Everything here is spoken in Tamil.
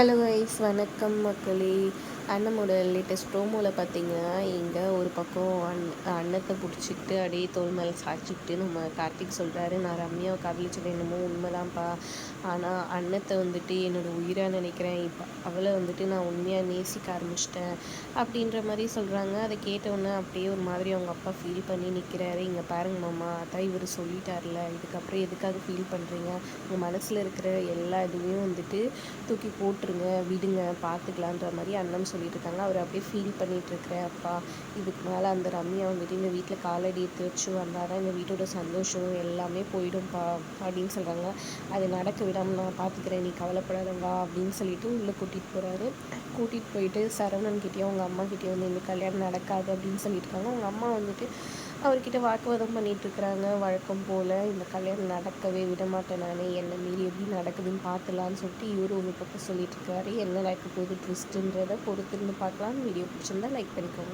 ஹலோ கைஸ், வணக்கம் மக்களே. அண்ணனோட லேட்டஸ்ட் ப்ரோமோவில் பார்த்தீங்கன்னா, இங்கே ஒரு பக்கம் அன்னத்தை பிடிச்சிக்கிட்டு அப்படியே தோள் மேலே சாய்ச்சிக்கிட்டு நம்ம கார்த்திக் சொல்கிறாரு, நான் ரம்யாவை காதலிச்சது என்னமோ உண்மைதான்ப்பா, ஆனால் அன்னத்தை வந்துட்டு என்னோடய உயிராக நினைக்கிறேன், இப்போ அவளை வந்துட்டு நான் உண்மையாக நேசிக்க ஆரம்பிச்சிட்டேன் அப்படின்ற மாதிரி சொல்கிறாங்க. அதை கேட்டவுடனே அப்படியே ஒரு மாதிரி அவங்க அப்பா ஃபீல் பண்ணி நிற்கிறாரு. இங்கே பாருங்க மாமா, அதான் இவர் சொல்லிட்டார்ல, இதுக்கப்புறம் எதுக்காக ஃபீல் பண்ணுறீங்க? உங்கள் மனசில் இருக்கிற எல்லா இதுவையும் வந்துட்டு தூக்கி போட்டுருங்க, விடுங்க, பார்த்துக்கலான்ற மாதிரி அண்ணன் சொல்லிட்டு இருக்காங்க. அவர் அப்படியே ஃபீல் பண்ணிகிட்ருக்கிறேன், அப்பா இதுக்கு மேலே அந்த ரம்யா வந்துட்டு இந்த வீட்டில் காலடி எடுத்து வச்சு வந்தால் தான் இந்த வீட்டோட சந்தோஷம் எல்லாமே போயிடும்ப்பா அப்படின்னு சொல்கிறாங்க. அது நடக்க விடாமல் நான் பார்த்துக்கிறேன், நீ கவலைப்படாதவா அப்படின்னு சொல்லிட்டு உள்ளே கூட்டிகிட்டு போகிறாரு. கூட்டிகிட்டு போயிட்டு சரவணன்கிட்டேயும் அவங்க அம்மாக்கிட்டேயும் வந்து இந்த கல்யாணம் நடக்காது அப்படின்னு சொல்லிட்டு இருக்காங்க. அவங்க அம்மா வந்துட்டு அவர்கிட்ட வாக்குவாதம் பண்ணிகிட்ருக்குறாங்க. வழக்கம் போல் இந்த கல்யாணம் நடக்கவே விட மாட்டேன் நான், என்னை மீறி எப்படி நடக்குதுன்னு பார்த்துலான்னு சொல்லிட்டு இவரு ஒரு பக்கம் சொல்லிட்டுருக்காரு. என்ன நடக்க போகுது ட்விஸ்ட்டுன்றதை பொறுத்திருந்து பார்க்கலாம். வீடியோ பிடிச்சிருந்தா லைக் பண்ணிக்கோங்க.